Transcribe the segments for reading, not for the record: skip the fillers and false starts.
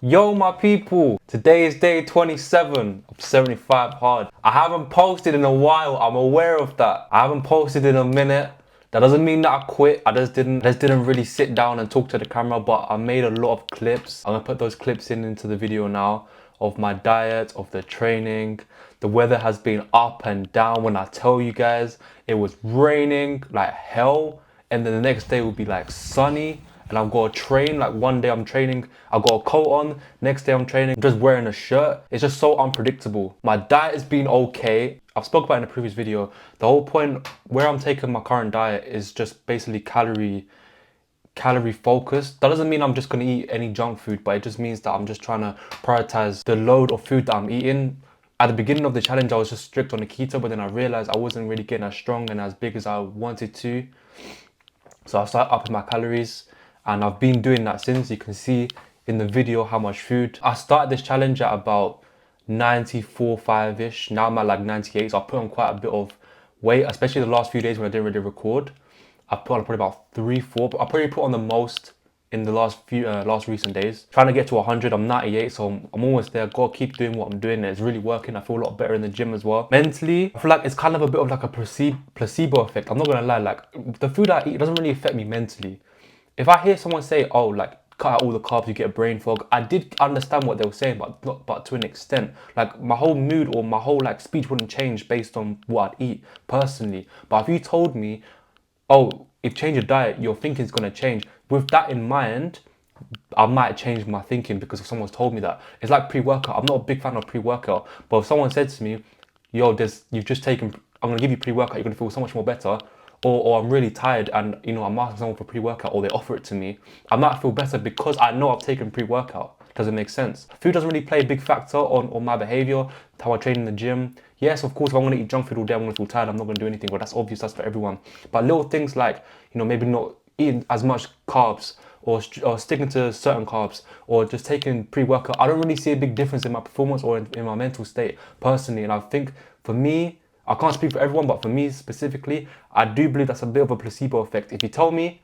Yo my people, today is day 27 of 75 hard. I haven't posted in a while, I'm aware of that. I haven't posted in a minute. That doesn't mean that I quit. I just didn't really sit down and talk to the camera, but I made a lot of clips. I'm gonna put those clips into the video now of my diet, of the training. The weather has been up and down. When I tell you guys, it was raining like hell, and then the next day will be like sunny. And I've got to train, like one day I'm training, I've got a coat on, next day I'm training, just wearing a shirt. It's just so unpredictable. My diet has been okay. I've spoke about it in a previous video. The whole point where I'm taking my current diet is just basically calorie focused. That doesn't mean I'm just gonna eat any junk food, but it just means that I'm just trying to prioritize the load of food that I'm eating. At the beginning of the challenge, I was just strict on the keto, but then I realized I wasn't really getting as strong and as big as I wanted to. So I started upping my calories, and I've been doing that since. You can see in the video how much food. I started this challenge at about 94, 5-ish. Now I'm at like 98, so I put on quite a bit of weight, especially the last few days when I didn't really record. I put on probably about 3, 4, but I probably put on the most in the last recent days. Trying to get to 100, I'm 98, so I'm almost there. Gotta keep doing what I'm doing. It's really working. I feel a lot better in the gym as well. Mentally, I feel like it's kind of a bit of like a placebo effect. I'm not gonna lie, like the food I eat doesn't really affect me mentally. If I hear someone say, oh, like cut out all the carbs, you get a brain fog, I did understand what they were saying, but to an extent. Like my whole mood or my whole like speech wouldn't change based on what I'd eat personally. But if you told me, oh, if change your diet, your thinking's gonna change. With that in mind, I might change my thinking because if someone's told me that. It's like pre-workout. I'm not a big fan of pre-workout, but if someone said to me, yo, you've just taken, I'm gonna give you pre-workout, you're gonna feel so much more better. Or I'm really tired and I'm asking someone for pre-workout or they offer it to me, I might feel better because I know I've taken pre-workout. Does it make sense? Food doesn't really play a big factor on my behavior, how I train in the gym. Yes, of course, if I'm gonna eat junk food all day, I'm gonna feel tired, I'm not gonna do anything, but that's obvious, that's for everyone. But little things like, maybe not eating as much carbs or sticking to certain carbs or just taking pre-workout, I don't really see a big difference in my performance or in my mental state personally. And I think for me, I can't speak for everyone, but for me specifically, I do believe that's a bit of a placebo effect. If you tell me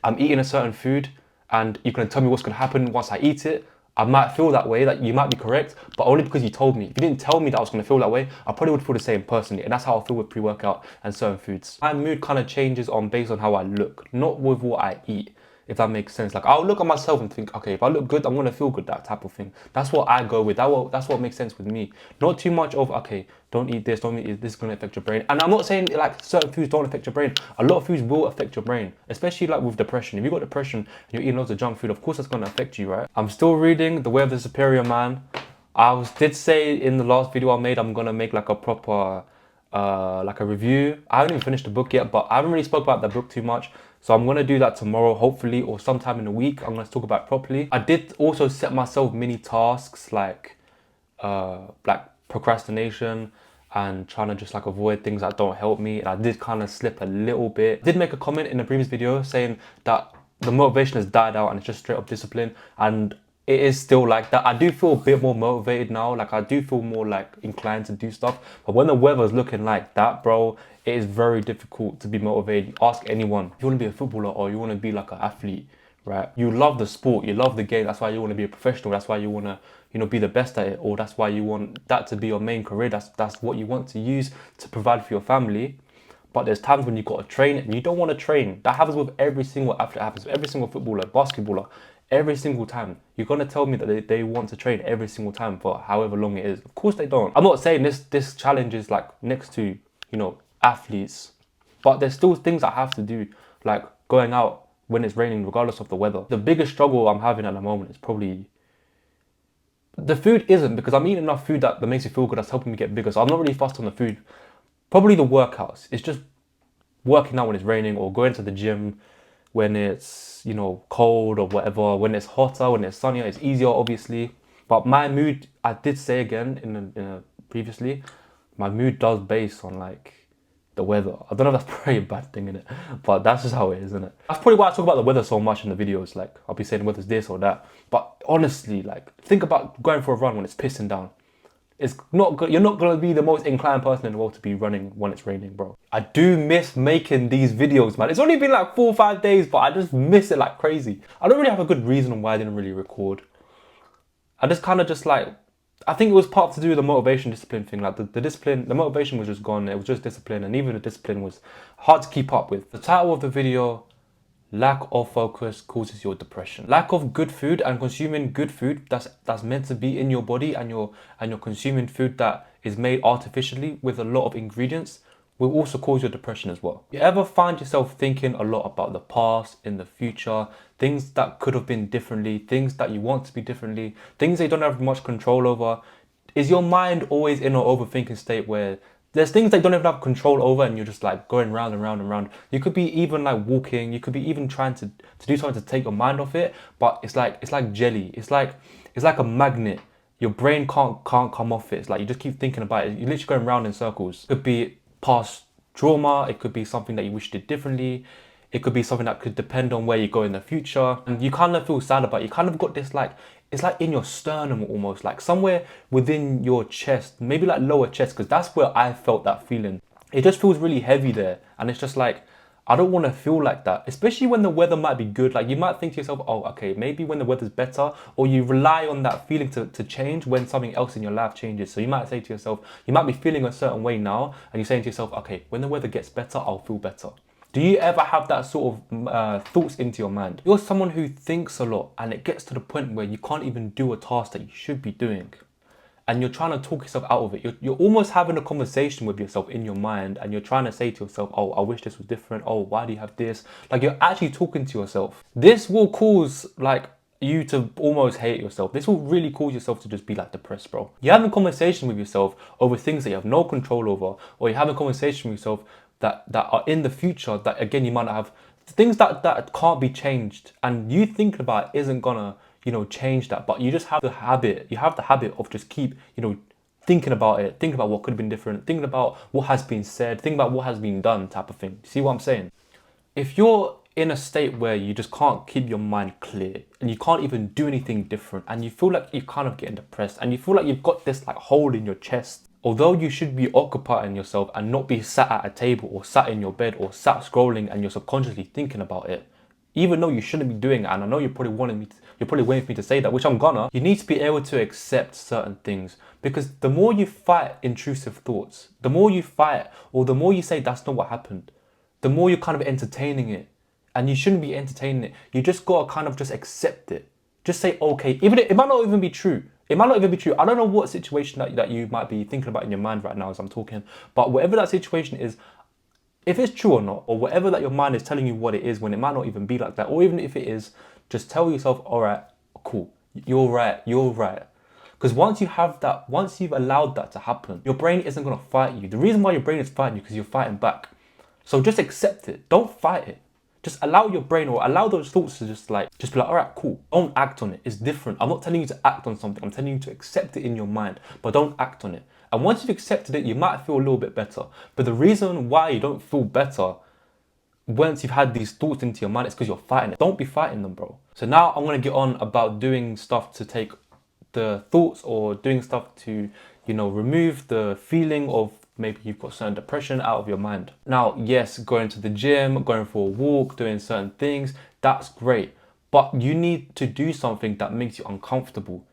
I'm eating a certain food and you're gonna tell me what's gonna happen once I eat it, I might feel that way, that you might be correct, but only because you told me. If you didn't tell me that I was gonna feel that way, I probably would feel the same personally, and that's how I feel with pre-workout and certain foods. My mood kind of changes based on how I look, not with what I eat, if that makes sense. Like I'll look at myself and think, okay, if I look good, I'm gonna feel good, that type of thing. That's what I go with. That's what makes sense with me. Not too much of, okay, don't eat this, don't eat this, this is gonna affect your brain. And I'm not saying like certain foods don't affect your brain. A lot of foods will affect your brain, especially like with depression. If you've got depression and you're eating loads of junk food, of course that's gonna affect you, right? I'm still reading The Way of the Superior Man. Did say in the last video I made, I'm gonna make like a proper like a review. I haven't even finished the book yet, but I haven't really spoke about the book too much. So I'm gonna do that tomorrow, hopefully, or sometime in the week. I'm gonna talk about it properly. I did also set myself mini tasks like procrastination and trying to just like avoid things that don't help me. And I did kind of slip a little bit. I did make a comment in the previous video saying that the motivation has died out and it's just straight up discipline. And it is still like that. I do feel a bit more motivated now. Like I do feel more like inclined to do stuff. But when the weather's looking like that, bro, it is very difficult to be motivated. Ask anyone. If you want to be a footballer or you want to be like an athlete, right? You love the sport, you love the game. That's why you want to be a professional. That's why you want to, be the best at it. Or that's why you want that to be your main career. That's what you want to use to provide for your family. But there's times when you've got to train and you don't want to train. That happens with every single athlete, happens with every single footballer, basketballer. Every single time. You're gonna tell me that they want to train every single time for however long it is. Of course they don't. I'm not saying this challenge is like next to, athletes. But there's still things I have to do, like going out when it's raining regardless of the weather. The biggest struggle I'm having at the moment is probably the food isn't, because I'm eating enough food that makes me feel good, that's helping me get bigger. So I'm not really fussed on the food. Probably the workouts. It's just working out when it's raining or going to the gym when it's, cold or whatever. When it's hotter, when it's sunnier, it's easier, obviously. But my mood, I did say again previously, my mood does base on like the weather. I don't know if that's probably a bad thing in it, but that's just how it is, isn't it? That's probably why I talk about the weather so much in the videos. Like I'll be saying weather's this or that, but honestly, like think about going for a run when it's pissing down. It's not good. You're not gonna be the most inclined person in the world to be running when it's raining, bro. I do miss making these videos, man. It's only been like 4 or 5 days, but I just miss it like crazy. I don't really have a good reason on why I didn't really record. I just kind of just like, I think it was part to do with the motivation discipline thing. Like the discipline, the motivation was just gone. It was just discipline, and even the discipline was hard to keep up with. The title of the video: lack of focus causes your depression. Lack of good food and consuming good food that's meant to be in your body, and you're consuming food that is made artificially with a lot of ingredients, will also cause your depression as well. You ever find yourself thinking a lot about the past, in the future, things that could have been differently, things that you want to be differently, things that you don't have much control over? Is your mind always in an overthinking state where there's things that you don't even have control over and you're just like going round and round and round? You could be even like walking, you could be even trying to do something to take your mind off it, but it's like jelly. It's like a magnet. Your brain can't come off it. It's like you just keep thinking about it. You're literally going round in circles. It could be past trauma, it could be something that you wish did differently, it could be something that could depend on where you go in the future, and you kind of feel sad about it. You kind of got this, like, it's like in your sternum almost, like somewhere within your chest, maybe like lower chest, because that's where I felt that feeling. It just feels really heavy there, and it's just like, I don't want to feel like that, especially when the weather might be good. Like you might think to yourself, oh, okay, maybe when the weather's better, or you rely on that feeling to change when something else in your life changes. So you might say to yourself, you might be feeling a certain way now, and you're saying to yourself, okay, when the weather gets better, I'll feel better. Do you ever have that sort of thoughts into your mind? You're someone who thinks a lot, and it gets to the point where you can't even do a task that you should be doing, and you're trying to talk yourself out of it. You're almost having a conversation with yourself in your mind, and you're trying to say to yourself, oh, I wish this was different. Oh, why do you have this? Like you're actually talking to yourself. This will cause like you to almost hate yourself. This will really cause yourself to just be like depressed, bro. You're having a conversation with yourself over things that you have no control over, or you're having a conversation with yourself that are in the future that, again, you might not have, things that can't be changed, and you thinking about it isn't gonna, change that, but you just have the habit. You have the habit of just keep, thinking about it, thinking about what could have been different, thinking about what has been said, thinking about what has been done, type of thing. See what I'm saying? If you're in a state where you just can't keep your mind clear, and you can't even do anything different, and you feel like you're kind of getting depressed, and you feel like you've got this like hole in your chest, although you should be occupying yourself and not be sat at a table or sat in your bed or sat scrolling and you're subconsciously thinking about it, even though you shouldn't be doing it, and I know you're probably waiting for me to say that, which I'm gonna, you need to be able to accept certain things, because the more you fight intrusive thoughts, the more you fight, or the more you say that's not what happened, the more you're kind of entertaining it, and you shouldn't be entertaining it. You just gotta kind of just accept it. Just say, okay, even it might not even be true. It might not even be true. I don't know what situation that you might be thinking about in your mind right now as I'm talking, but whatever that situation is, if it's true or not, or whatever that your mind is telling you what it is when it might not even be like that, or even if it is, just tell yourself, all right, cool, you're right. Because once you've allowed that to happen, your brain isn't going to fight you. The reason why your brain is fighting you is because you're fighting back. So just accept it. Don't fight it. Just allow your brain, or allow those thoughts to just be like, all right, cool. Don't act on it. It's different. I'm not telling you to act on something. I'm telling you to accept it in your mind, but don't act on it. And once you've accepted it, you might feel a little bit better. But the reason why you don't feel better once you've had these thoughts into your mind is because you're fighting it. Don't be fighting them, bro. So now I'm going to get on about doing stuff to take the thoughts, or doing stuff to, remove the feeling of maybe you've got certain depression out of your mind. Now, yes, going to the gym, going for a walk, doing certain things, that's great. But you need to do something that makes you uncomfortable.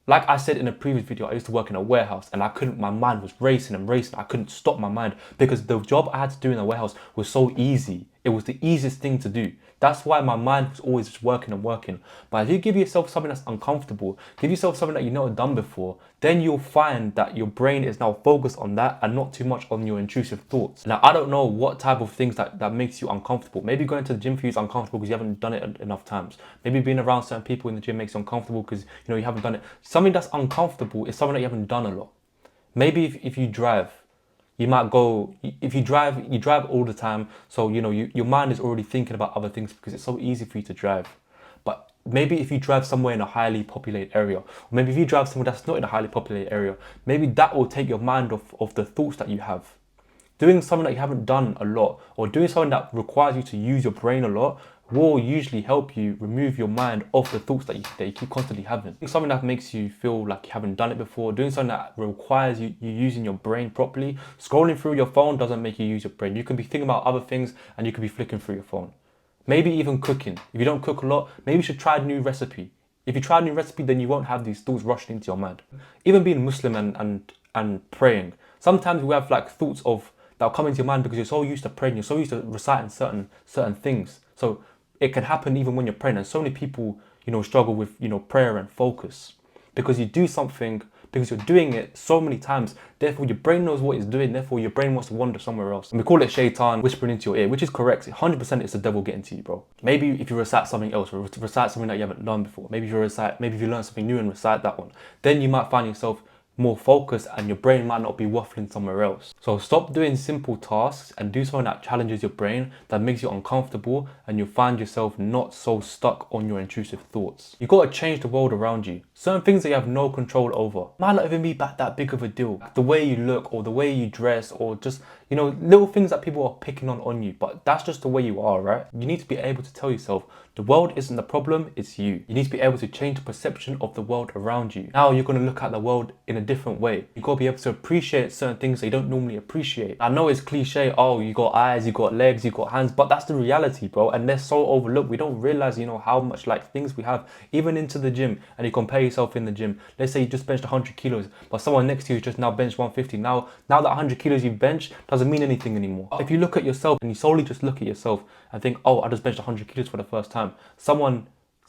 Like I said in a previous video, I used to work in a warehouse, and my mind was racing and racing. I couldn't stop my mind because the job I had to do in the warehouse was so easy. It was the easiest thing to do. That's why my mind was always just working and working. But if you give yourself something that's uncomfortable, give yourself something that you've never done before, then you'll find that your brain is now focused on that and not too much on your intrusive thoughts. Now, I don't know what type of things that makes you uncomfortable. Maybe going to the gym for you is uncomfortable because you haven't done it enough times. Maybe being around certain people in the gym makes you uncomfortable because you haven't done it. Something that's uncomfortable is something that you haven't done a lot. Maybe if you drive, you might go, if you drive all the time, so your mind is already thinking about other things because it's so easy for you to drive. But maybe if you drive somewhere in a highly populated area, or maybe if you drive somewhere that's not in a highly populated area, maybe that will take your mind off the thoughts that you have. Doing something that you haven't done a lot, or doing something that requires you to use your brain a lot, will usually help you remove your mind off the thoughts that you keep constantly having. Doing something that makes you feel like you haven't done it before, doing something that requires you using your brain properly. Scrolling through your phone doesn't make you use your brain. You can be thinking about other things and you could be flicking through your phone. Maybe even cooking. If you don't cook a lot, maybe you should try a new recipe. If you try a new recipe, then you won't have these thoughts rushing into your mind. Even being Muslim and praying, sometimes we have like thoughts of that'll come into your mind because you're so used to praying, you're so used to reciting certain things. So it can happen even when you're praying. And so many people, struggle with, prayer and focus because you do something, because you're doing it so many times. Therefore, your brain knows what it's doing. Therefore, your brain wants to wander somewhere else. And we call it shaitan whispering into your ear, which is correct. 100% it's the devil getting to you, bro. Maybe if you recite something else, or recite something that you haven't done before, maybe if you learn something new and recite that one, then you might find yourself more focused and your brain might not be waffling somewhere else. So stop doing simple tasks and do something that challenges your brain, that makes you uncomfortable, and you'll find yourself not so stuck on your intrusive thoughts. You gotta change the world around you. Certain things that you have no control over might not even be that big of a deal. The way you look or the way you dress or just, little things that people are picking on you, but that's just the way you are, right? You need to be able to tell yourself, the world isn't the problem, it's you. You need to be able to change the perception of the world around you. Now you're gonna look at the world in a different way. You gotta be able to appreciate certain things that you don't normally appreciate. I know it's cliche, oh, you got eyes, you got legs, you got hands, but that's the reality, bro. And they're so overlooked. We don't realize, how much like things we have, even into the gym, and you compare yourself in the gym. Let's say you just benched 100 kilos, but someone next to you just now benched 150. Now that 100 kilos you've benched doesn't mean anything anymore. If you look at yourself and you solely just look at yourself and think, oh, I just benched 100 kilos for the first time.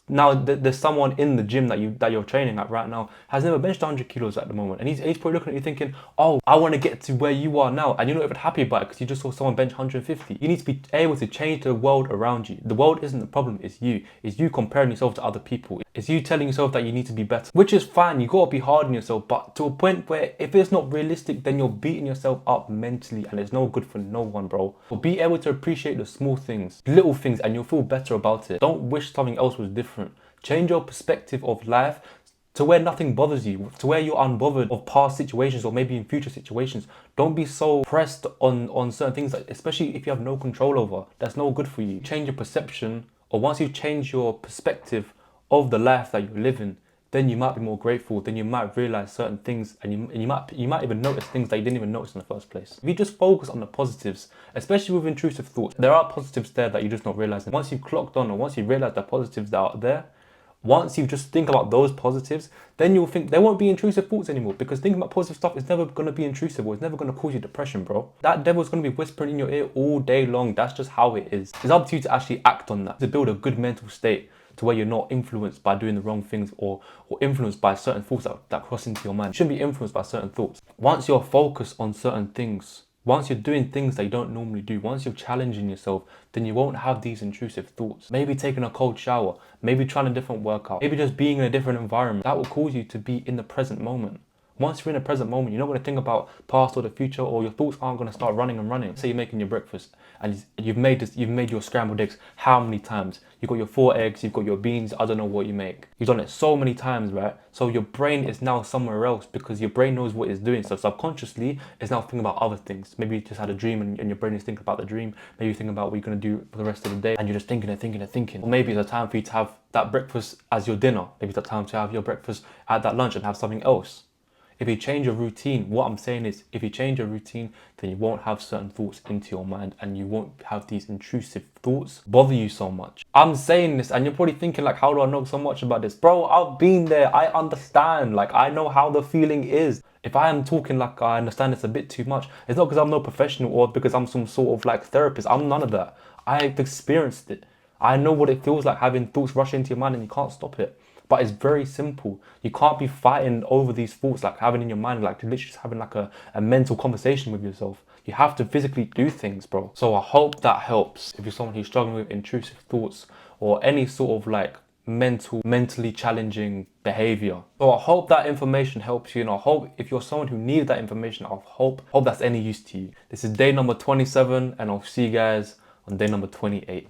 There's someone in the gym that you're training at right now has never benched 100 kilos at the moment, and he's probably looking at you thinking, oh, I want to get to where you are now, and you're not even happy about it because you just saw someone bench 150. You need to be able to change the world around you. The world isn't the problem, it's you. It's you comparing yourself to other people. It's you telling yourself that you need to be better, which is fine. You gotta be hard on yourself, but to a point where if it's not realistic, then you're beating yourself up mentally, and it's no good for no one, bro. But be able to appreciate the small things, little things, and you'll feel better about it. Don't wish something else was different. Change your perspective of life to where nothing bothers you, to where you're unbothered of past situations or maybe in future situations. Don't be so pressed on certain things, especially if you have no control over. That's no good for you. Change your perception, or once you change your perspective of the life that you're living, then you might be more grateful, then you might realize certain things, and you might even notice things that you didn't even notice in the first place. If you just focus on the positives, especially with intrusive thoughts, there are positives there that you're just not realizing. Once you've clocked on, or once you realize the positives that are there, once you just think about those positives, then you'll think there won't be intrusive thoughts anymore, because thinking about positive stuff is never going to be intrusive, or it's never going to cause you depression, bro. That devil's going to be whispering in your ear all day long. That's just how it is. It's up to you to actually act on that, to build a good mental state to where you're not influenced by doing the wrong things, or influenced by certain thoughts that cross into your mind. You shouldn't be influenced by certain thoughts. Once you're focused on certain things, once you're doing things that you don't normally do, once you're challenging yourself, then you won't have these intrusive thoughts. Maybe taking a cold shower, maybe trying a different workout, maybe just being in a different environment. That will cause you to be in the present moment. Once you're in the present moment, you're not going to think about past or the future, or your thoughts aren't going to start running and running. Say you're making your breakfast and you've made your scrambled eggs how many times? You've got your 4 eggs, you've got your beans, I don't know what you make. You've done it so many times, right? So your brain is now somewhere else because your brain knows what it's doing. So subconsciously, it's now thinking about other things. Maybe you just had a dream and your brain is thinking about the dream. Maybe you think about what you're going to do for the rest of the day and you're just thinking. Or maybe it's a time for you to have that breakfast as your dinner. Maybe it's a time to have your breakfast at that lunch and have something else. If you change your routine, what I'm saying is, if you change your routine, then you won't have certain thoughts into your mind, and you won't have these intrusive thoughts bother you so much. I'm saying this and you're probably thinking like, how do I know so much about this? Bro, I've been there, I understand, like I know how the feeling is. If I am talking like I understand this a bit too much, it's not because I'm no professional or because I'm some sort of like therapist. I'm none of that. I've experienced it. I know what it feels like having thoughts rush into your mind and you can't stop it. But it's very simple. You can't be fighting over these thoughts, like having in your mind, like literally just having like a mental conversation with yourself. You have to physically do things, bro. So I hope that helps. If you're someone who's struggling with intrusive thoughts or any sort of like mentally challenging behavior. So I hope that information helps you, and I hope if you're someone who needed that information, I hope that's any use to you. This is day number 27, and I'll see you guys on day number 28.